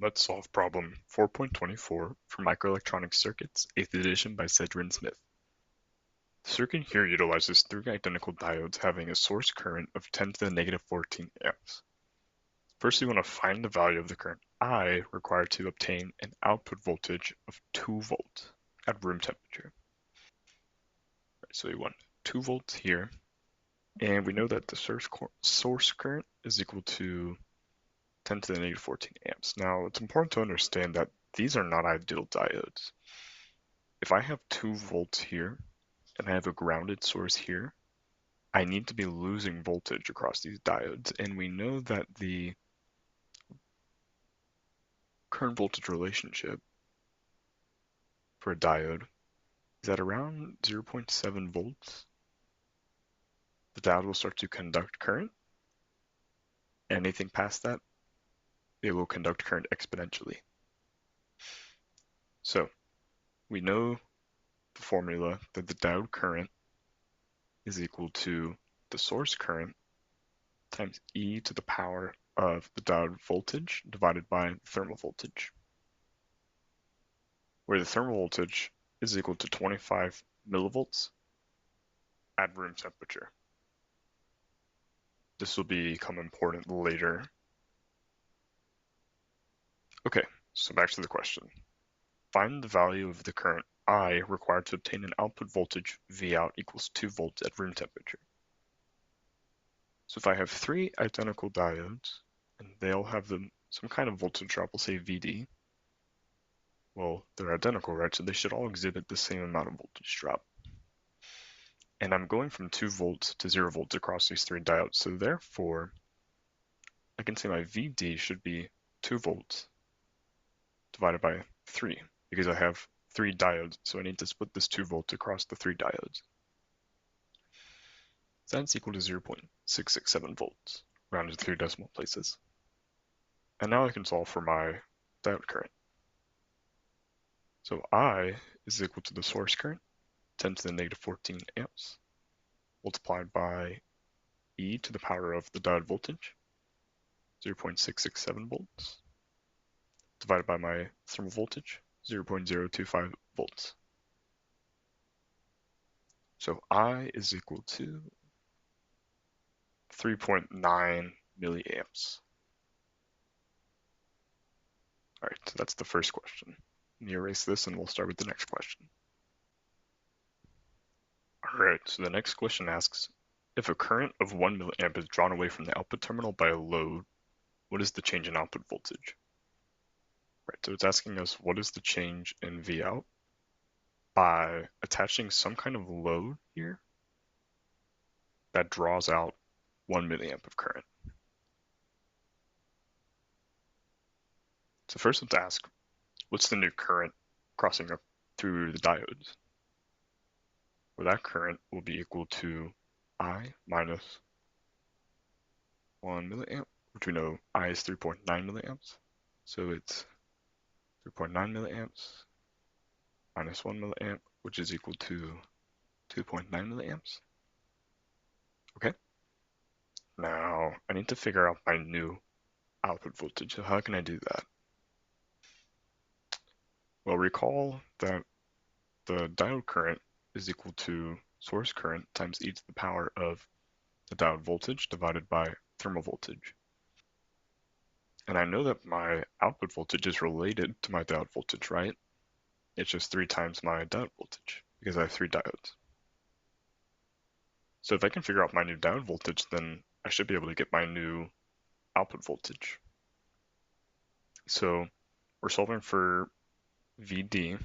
Let's solve problem 4.24 for Microelectronic Circuits, 8th edition by Sedra and Smith. The circuit here utilizes three identical diodes having a source current of 10 to the negative 14 amps. First, we want to find the value of the current I required to obtain an output voltage of 2 volts at room temperature. So we want 2 volts here, and we know that the source current is equal to 10 to the negative 14 amps. Now, it's important to understand that these are not ideal diodes. If I have 2 volts here and I have a grounded source here, I need to be losing voltage across these diodes, and we know that the current voltage relationship for a diode is at around 0.7 volts. The diode will start to conduct current, and anything past that, it will conduct current exponentially. So we know the formula that the diode current is equal to the source current times e to the power of the diode voltage divided by the thermal voltage, where the thermal voltage is equal to 25 millivolts at room temperature. This will become important later. Okay, so back to the question. Find the value of the current I required to obtain an output voltage Vout equals 2 volts at room temperature. So if I have three identical diodes, and they all have some kind of voltage drop, we'll say VD, well, they're identical, right? So they should all exhibit the same amount of voltage drop. And I'm going from 2 volts to 0 volts across these three diodes. So therefore, I can say my VD should be 2 volts divided by 3, because I have 3 diodes, so I need to split this 2 volts across the 3 diodes. So that's equal to 0.667 volts, rounded to 3 decimal places. And now I can solve for my diode current. So I is equal to the source current, 10 to the negative 14 amps, multiplied by e to the power of the diode voltage, 0.667 volts, divided by my thermal voltage, 0.025 volts. So I is equal to 3.9 milliamps. All right, so that's the first question. Let me erase this and we'll start with the next question. All right, so the next question asks, if a current of 1 milliamp is drawn away from the output terminal by a load, what is the change in output voltage? Right, so it's asking us what is the change in Vout by attaching some kind of load here that draws out 1 milliamp of current. So first let's ask, what's the new current crossing up through the diodes? Well, that current will be equal to I minus 1 milliamp, which we know I is 3.9 milliamps. So it's 3.9 milliamps minus 1 milliamp, which is equal to 2.9 milliamps. Okay. Now I need to figure out my new output voltage. So how can I do that? Well, recall that the diode current is equal to source current times e to the power of the diode voltage divided by thermal voltage. And I know that my output voltage is related to my diode voltage, right? It's just 3 times my diode voltage because I have 3 diodes. So if I can figure out my new diode voltage, then I should be able to get my new output voltage. So we're solving for VD.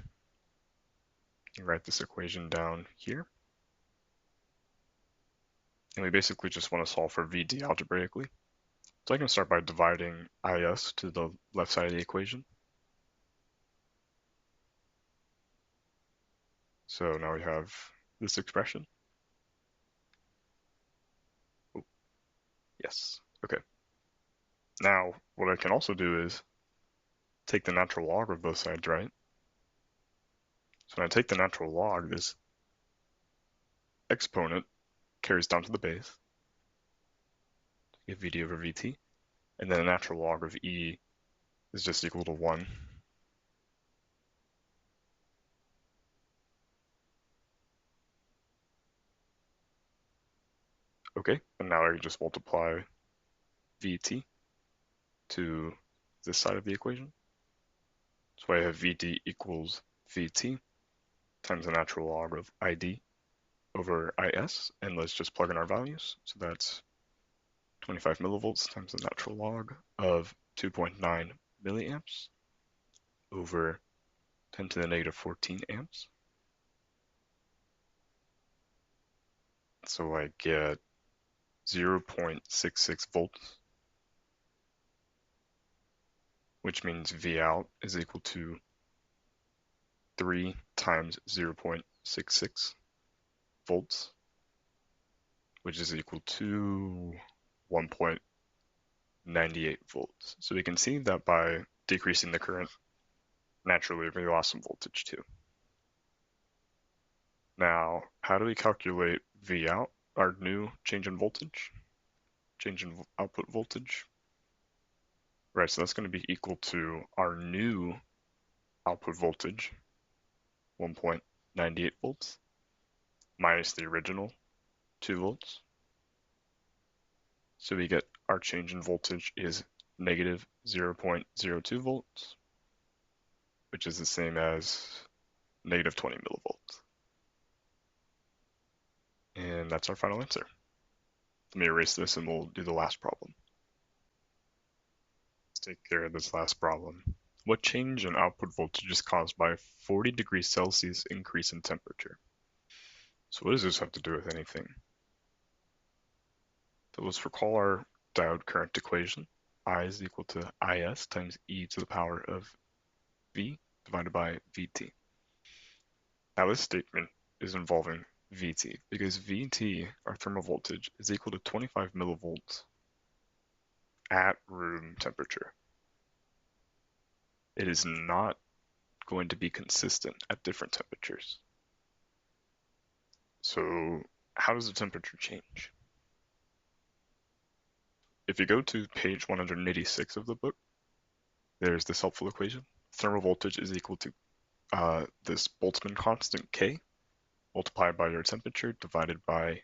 You write this equation down here. And we basically just want to solve for VD algebraically. So I can start by dividing IS to the left side of the equation. So now we have this expression. Oh, yes, okay. Now, what I can also do is take the natural log of both sides, right? So when I take the natural log, this exponent carries down to the base, get VD over VT, and then a natural log of E is just equal to 1. Okay, and now I can just multiply VT to this side of the equation. So I have VT equals VT times the natural log of ID over IS, and let's just plug in our values. So that's 25 millivolts times the natural log of 2.9 milliamps over 10 to the negative 14 amps. So I get 0.66 volts, which means V out is equal to 3 times 0.66 volts, which is equal to 1.98 volts. So we can see that by decreasing the current, naturally we lost some voltage too. Now, how do we calculate V out, our new change in voltage, change in output voltage? Right, so that's going to be equal to our new output voltage, 1.98 volts, minus the original 2 volts. So we get our change in voltage is negative 0.02 volts, which is the same as negative 20 millivolts. And that's our final answer. Let me erase this and we'll do the last problem. Let's take care of this last problem. What change in output voltage is caused by a 40 degrees Celsius increase in temperature? So what does this have to do with anything? So let's recall our diode current equation. I is equal to IS times e to the power of V divided by VT. Now this statement is involving VT because VT, our thermal voltage, is equal to 25 millivolts at room temperature. It is not going to be consistent at different temperatures. So how does the temperature change? If you go to page 186 of the book, there's this helpful equation. Thermal voltage is equal to this Boltzmann constant K multiplied by your temperature divided by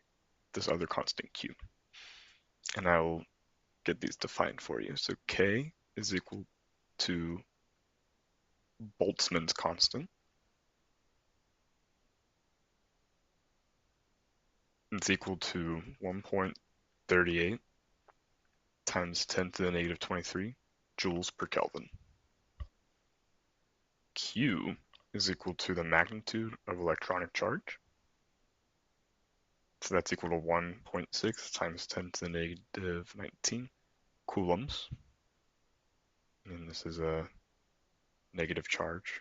this other constant Q. And I'll get these defined for you. So K is equal to Boltzmann's constant. It's equal to 1.38 times 10 to the negative 23 joules per Kelvin. Q is equal to the magnitude of electronic charge. So that's equal to 1.6 times 10 to the negative 19 coulombs. And this is a negative charge.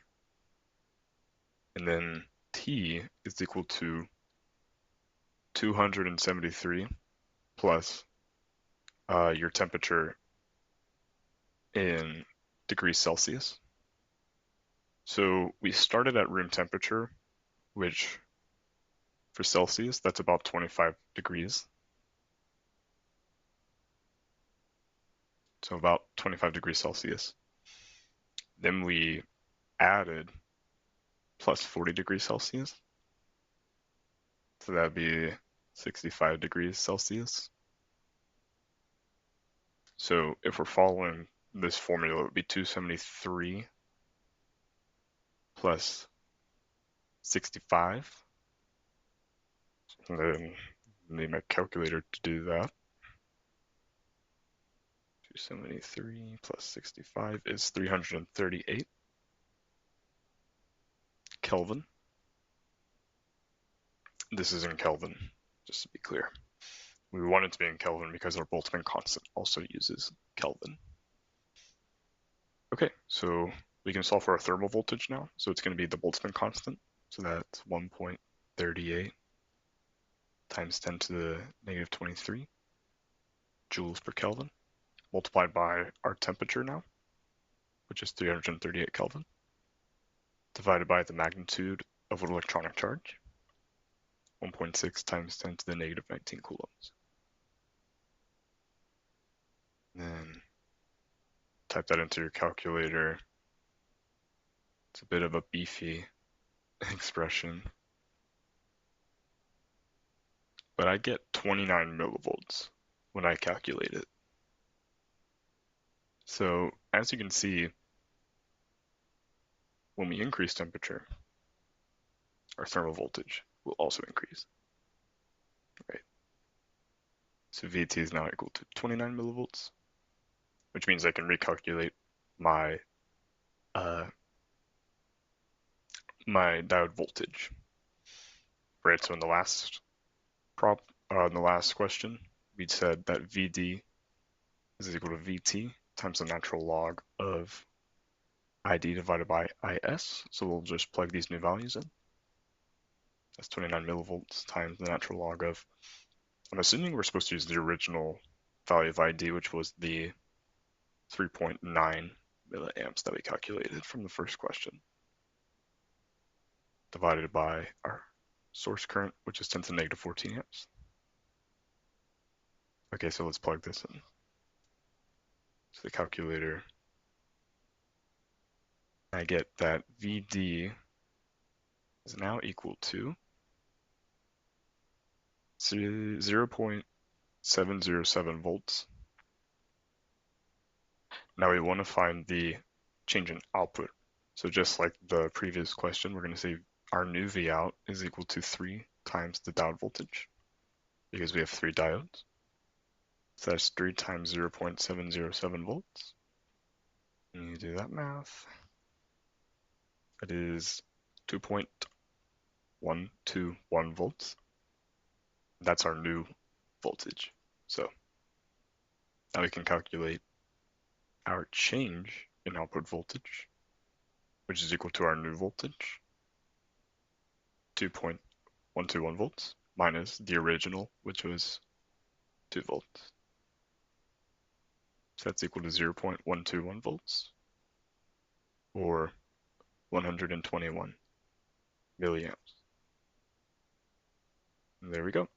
And then T is equal to 273 plus your temperature in degrees Celsius. So we started at room temperature, which for Celsius, that's about 25 degrees. So about 25 degrees Celsius. Then we added plus 40 degrees Celsius. So that'd be 65 degrees Celsius. So if we're following this formula, it would be 273 plus 65. And then need my calculator to do that. 273 plus 65 is 338 Kelvin. This is in Kelvin, just to be clear. We want it to be in Kelvin because our Boltzmann constant also uses Kelvin. Okay, so we can solve for our thermal voltage now. So it's going to be the Boltzmann constant. So that's 1.38 times 10 to the negative 23 joules per Kelvin, multiplied by our temperature now, which is 338 Kelvin, divided by the magnitude of an electronic charge, 1.6 times 10 to the negative 19 coulombs. Then type that into your calculator. It's a bit of a beefy expression. But I get 29 millivolts when I calculate it. So as you can see, when we increase temperature, our thermal voltage will also increase, right? So VT is now equal to 29 millivolts, which means I can recalculate my my diode voltage, right? So in the last question, we said that VD is equal to VT times the natural log of ID divided by IS. So we'll just plug these new values in. That's 29 millivolts times the natural log of, I'm assuming we're supposed to use the original value of ID, which was the 3.9 milliamps that we calculated from the first question, divided by our source current, which is 10 to the negative 14 amps. Okay, so let's plug this in. So the calculator, I get that VD is now equal to 0.707 volts. Now we want to find the change in output. So just like the previous question, we're going to say our new V out is equal to 3 times the diode voltage, because we have 3 diodes. So that's 3 times 0.707 volts. And you do that math. That is 2.121 volts. That's our new voltage. So now we can calculate our change in output voltage, which is equal to our new voltage, 2.121 volts, minus the original, which was 2 volts. So that's equal to 0.121 volts, or 121 milliamps. And there we go.